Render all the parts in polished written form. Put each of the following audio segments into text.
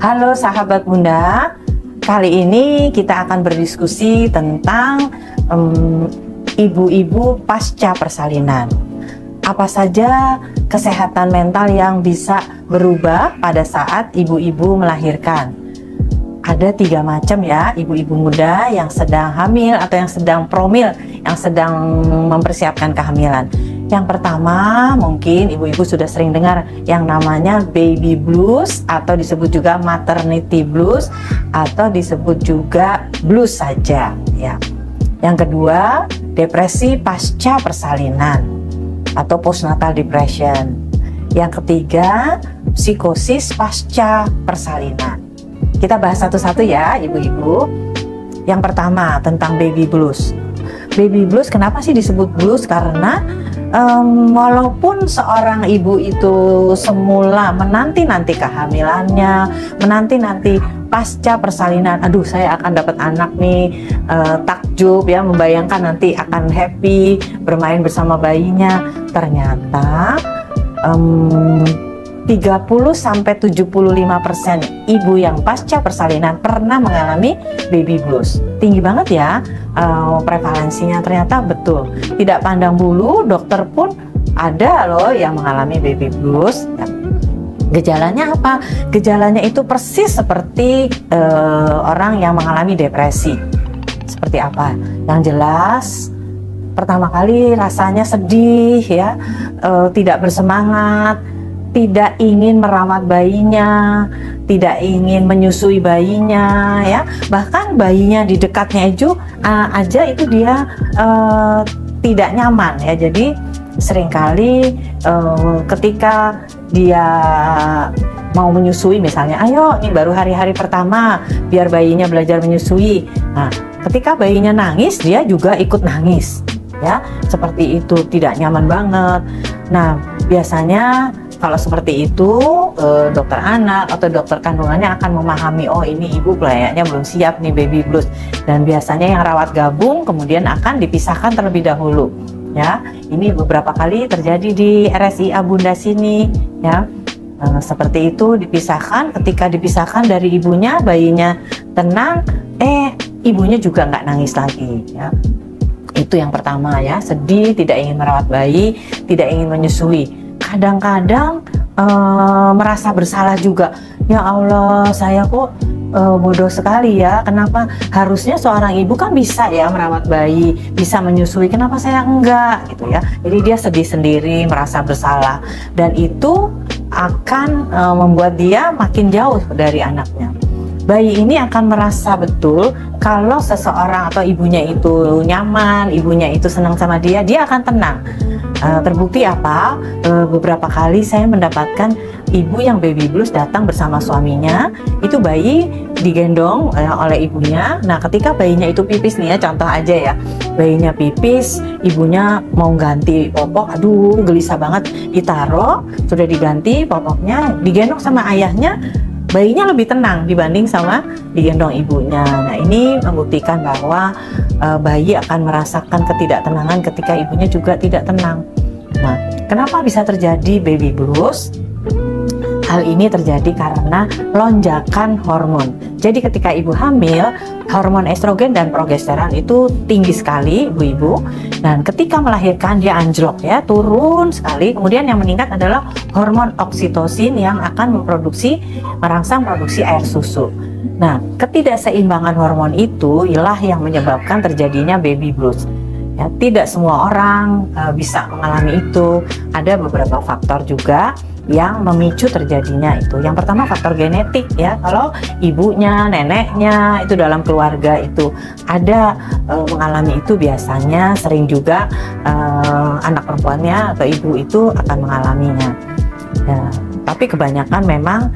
Halo sahabat Bunda, kali ini kita akan berdiskusi tentang ibu-ibu pasca persalinan. Apa saja kesehatan mental yang bisa berubah pada saat ibu-ibu melahirkan? Ada 3 macam ya, ibu-ibu muda yang sedang hamil atau yang sedang promil, yang sedang mempersiapkan kehamilan. Yang pertama, mungkin ibu-ibu sudah sering dengar yang namanya baby blues atau disebut juga maternity blues atau disebut juga blues saja ya. Yang kedua, depresi pasca persalinan atau postnatal depression. Yang ketiga, psikosis pasca persalinan. Kita bahas satu-satu ya ibu-ibu. Yang pertama tentang baby blues. Baby blues kenapa sih disebut blues? Karena walaupun seorang ibu itu semula menanti-nanti kehamilannya, menanti-nanti pasca persalinan, aduh saya akan dapat anak nih, takjub ya, membayangkan nanti akan happy bermain bersama bayinya. Ternyata 30-75% ibu yang pasca persalinan pernah mengalami baby blues. Tinggi banget ya prevalensinya, ternyata betul. Tidak pandang bulu, dokter pun ada loh yang mengalami baby blues. Gejalanya apa? Gejalanya itu persis seperti orang yang mengalami depresi. Seperti apa? Yang jelas, pertama kali rasanya sedih ya, tidak bersemangat, tidak ingin merawat bayinya, tidak ingin menyusui bayinya ya, bahkan bayinya di dekatnya aja itu dia tidak nyaman ya. Jadi seringkali ketika dia mau menyusui misalnya, ayo ini baru hari-hari pertama biar bayinya belajar menyusui. Nah, ketika bayinya nangis dia juga ikut nangis ya, seperti itu, tidak nyaman banget. Nah, biasanya kalau seperti itu, dokter anak atau dokter kandungannya akan memahami, oh ini ibu kayaknya belum siap nih baby blues. Dan biasanya yang rawat gabung kemudian akan dipisahkan terlebih dahulu. Ya, ini beberapa kali terjadi di RSIA Bunda sini. Ya, seperti itu dipisahkan. Ketika dipisahkan dari ibunya, bayinya tenang, ibunya juga nggak nangis lagi. Ya, itu yang pertama ya, sedih, tidak ingin merawat bayi, tidak ingin menyusui. Kadang-kadang merasa bersalah juga, ya Allah saya kok bodoh sekali ya, kenapa harusnya seorang ibu kan bisa ya merawat bayi, bisa menyusui, kenapa saya enggak gitu ya. Jadi dia sedih sendiri, merasa bersalah, dan itu akan membuat dia makin jauh dari anaknya. Bayi ini akan merasa betul kalau seseorang atau ibunya itu nyaman, ibunya itu senang sama dia, dia akan tenang. Terbukti apa? Beberapa kali saya mendapatkan ibu yang baby blues datang bersama suaminya, itu bayi digendong oleh ibunya. Nah, ketika bayinya itu pipis nih ya, contoh aja ya, bayinya pipis, ibunya mau ganti popok, aduh gelisah banget, ditaruh, sudah diganti popoknya, digendong sama ayahnya, bayinya lebih tenang dibanding sama digendong ibunya. Nah, ini membuktikan bahwa bayi akan merasakan ketidaktenangan ketika ibunya juga tidak tenang. Nah, kenapa bisa terjadi baby blues? Hal ini terjadi karena lonjakan hormon. Jadi ketika ibu hamil, hormon estrogen dan progesteron itu tinggi sekali ibu-ibu, dan ketika melahirkan dia anjlok ya, turun sekali. Kemudian yang meningkat adalah hormon oksitosin yang akan merangsang produksi air susu. Nah, ketidakseimbangan hormon itu ialah yang menyebabkan terjadinya baby blues. Ya, tidak semua orang bisa mengalami itu. Ada beberapa faktor juga yang memicu terjadinya itu. Yang pertama faktor genetik ya. Kalau ibunya, neneknya itu dalam keluarga itu ada mengalami itu, biasanya sering juga anak perempuannya atau ibu itu akan mengalaminya. Ya, tapi kebanyakan memang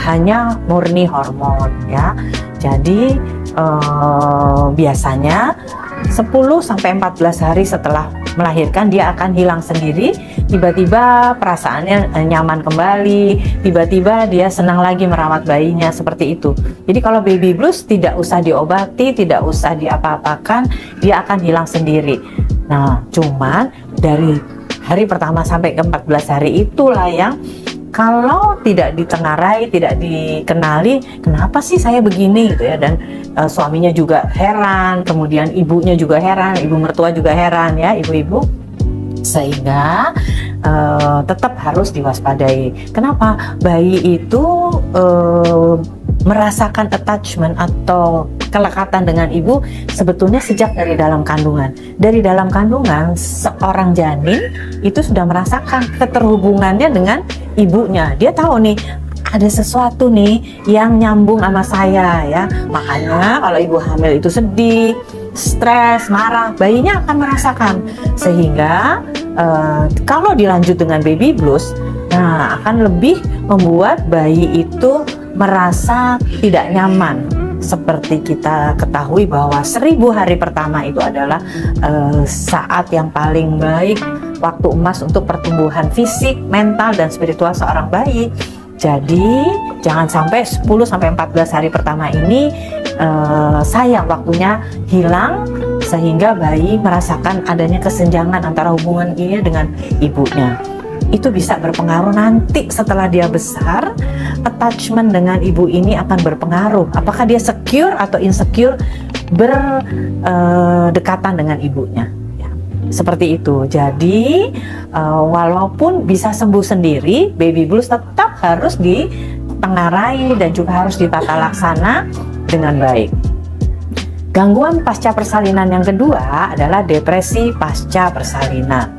hanya murni hormon ya. Jadi biasanya 10-14 hari setelah melahirkan dia akan hilang sendiri. Tiba-tiba perasaannya nyaman kembali, tiba-tiba dia senang lagi merawat bayinya, seperti itu. Jadi kalau baby blues tidak usah diobati, tidak usah diapa-apakan, dia akan hilang sendiri. Nah, cuman dari hari pertama sampai ke 14 hari itulah yang Kalau tidak ditengarai, tidak dikenali, kenapa sih saya begini gitu ya, dan suaminya juga heran, kemudian ibunya juga heran, ibu mertua juga heran ya, ibu-ibu, sehingga tetap harus diwaspadai. Kenapa? Bayi itu merasakan attachment atau kelekatan dengan ibu sebetulnya sejak dari dalam kandungan. Dari dalam kandungan, seorang janin itu sudah merasakan keterhubungannya dengan ibunya. Dia tahu nih, ada sesuatu nih yang nyambung sama saya ya. Makanya kalau ibu hamil itu sedih, stres, marah, bayinya akan merasakan. Sehingga kalau dilanjut dengan baby blues, nah akan lebih membuat bayi itu merasa tidak nyaman. Seperti kita ketahui bahwa 1000 hari pertama itu adalah saat yang paling baik, waktu emas untuk pertumbuhan fisik, mental, dan spiritual seorang bayi. Jadi jangan sampai 10-14 hari pertama ini sayang waktunya hilang, sehingga bayi merasakan adanya kesenjangan antara hubungan dia dengan ibunya. Itu bisa berpengaruh nanti setelah dia besar, attachment dengan ibu ini akan berpengaruh. Apakah dia secure atau insecure berdekatan dengan ibunya. Ya, seperti itu. Jadi walaupun bisa sembuh sendiri, baby blues tetap harus ditengarai dan juga harus ditata laksana dengan baik. Gangguan pasca persalinan yang kedua adalah depresi pasca persalinan.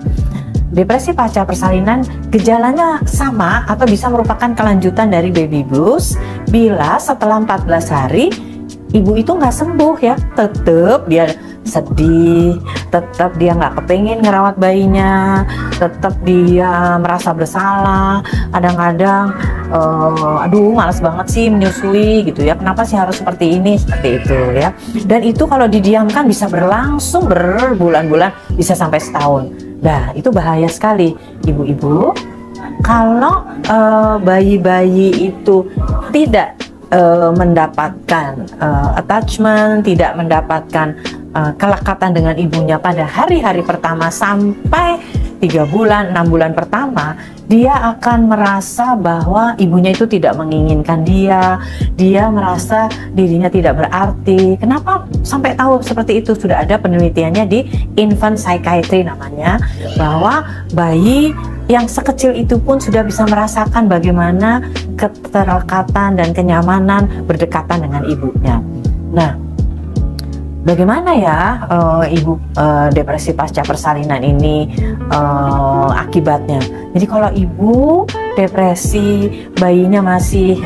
Depresi pasca persalinan gejalanya sama atau bisa merupakan kelanjutan dari baby blues bila setelah 14 hari ibu itu nggak sembuh ya, tetap dia sedih, tetap dia nggak kepengen ngerawat bayinya, tetap dia merasa bersalah, kadang-kadang aduh malas banget sih menyusui gitu ya, kenapa sih harus seperti ini, seperti itu ya. Dan itu kalau didiamkan bisa berlangsung berbulan-bulan, bisa sampai setahun. Nah, itu bahaya sekali, ibu-ibu. Kalau bayi-bayi itu tidak mendapatkan attachment, tidak mendapatkan kelekatan dengan ibunya pada hari-hari pertama sampai 3 bulan, 6 bulan pertama, dia akan merasa bahwa ibunya itu tidak menginginkan dia merasa dirinya tidak berarti. Kenapa sampai tahu seperti itu? Sudah ada penelitiannya di infant psychiatry namanya, bahwa bayi yang sekecil itu pun sudah bisa merasakan bagaimana keterlekatan dan kenyamanan berdekatan dengan ibunya. Nah, bagaimana ya ibu depresi pasca persalinan ini akibatnya? Jadi kalau ibu depresi, bayinya masih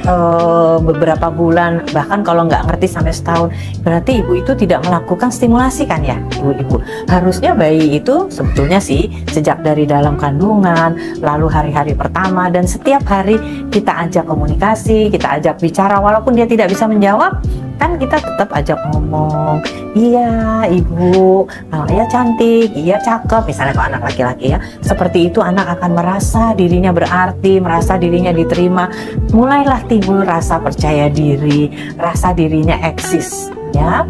beberapa bulan, bahkan kalau nggak ngerti sampai setahun, berarti ibu itu tidak melakukan stimulasi kan ya, ibu-ibu. Harusnya bayi itu sebetulnya sih sejak dari dalam kandungan, lalu hari-hari pertama, dan setiap hari kita ajak komunikasi, kita ajak bicara, walaupun dia tidak bisa menjawab, kan kita tetap ajak ngomong, iya ibu, iya cantik, iya cakep, misalnya kalau anak laki-laki ya, seperti itu anak akan merasa dirinya berarti, merasa dirinya diterima, mulailah timbul rasa percaya diri, rasa dirinya eksis ya,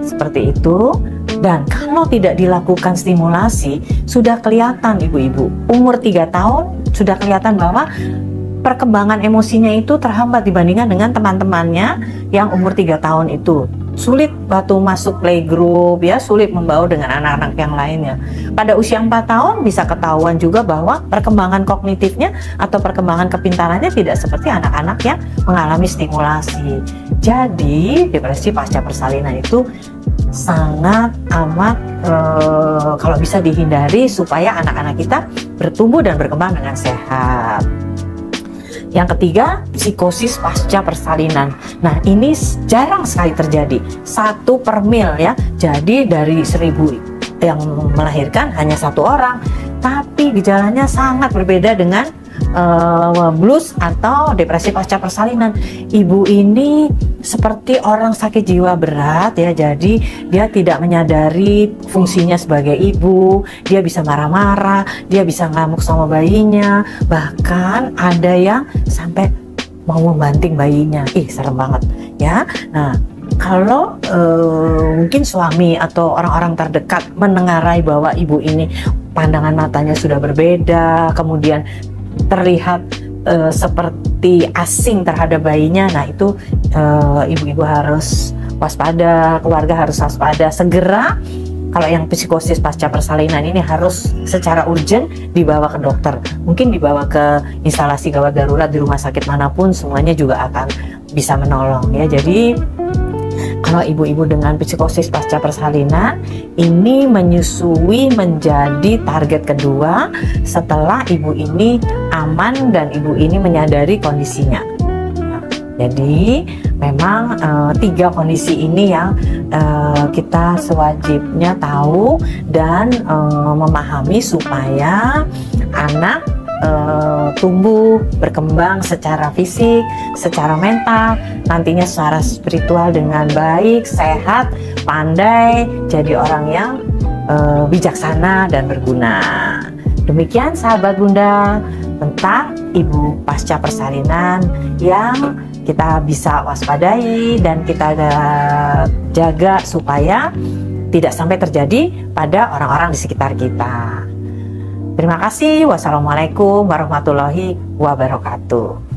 seperti itu. Dan kalau tidak dilakukan stimulasi, sudah kelihatan ibu-ibu, umur 3 tahun sudah kelihatan bahwa perkembangan emosinya itu terhambat dibandingkan dengan teman-temannya yang umur 3 tahun itu. Sulit waktu masuk playgroup ya, sulit membaur dengan anak-anak yang lainnya. Pada usia 4 tahun bisa ketahuan juga bahwa perkembangan kognitifnya atau perkembangan kepintarannya tidak seperti anak-anak yang mengalami stimulasi. Jadi depresi pasca persalinan itu sangat amat kalau bisa dihindari supaya anak-anak kita bertumbuh dan berkembang dengan sehat. Yang ketiga, psikosis pasca persalinan. Nah, ini jarang sekali terjadi, 1 per mil ya. Jadi dari 1000 yang melahirkan hanya 1 orang, tapi gejalanya sangat berbeda dengan blues atau depresi pasca persalinan. Ibu ini seperti orang sakit jiwa berat ya, jadi dia tidak menyadari fungsinya sebagai ibu, dia bisa marah-marah, dia bisa ngamuk sama bayinya, bahkan ada yang sampai mau membanting bayinya. Serem banget ya. Nah, kalau mungkin suami atau orang-orang terdekat menengarai bahwa ibu ini pandangan matanya sudah berbeda, kemudian terlihat seperti asing terhadap bayinya. Nah itu ibu-ibu harus waspada, keluarga harus waspada. Segera kalau yang psikosis pasca persalinan ini harus secara urgent dibawa ke dokter. Mungkin dibawa ke instalasi gawat darurat di rumah sakit manapun, semuanya juga akan bisa menolong ya. Jadi kalau ibu-ibu dengan psikosis pasca persalinan ini menyusui menjadi target kedua setelah ibu ini aman dan ibu ini menyadari kondisinya. Jadi memang 3 kondisi ini yang kita sewajibnya tahu dan memahami supaya anak tumbuh, berkembang secara fisik, secara mental, nantinya secara spiritual dengan baik, sehat, pandai, jadi orang yang bijaksana dan berguna. Demikian sahabat Bunda tentang ibu pasca persalinan yang kita bisa waspadai dan kita jaga supaya tidak sampai terjadi pada orang-orang di sekitar kita. Terima kasih. Wassalamualaikum warahmatullahi wabarakatuh.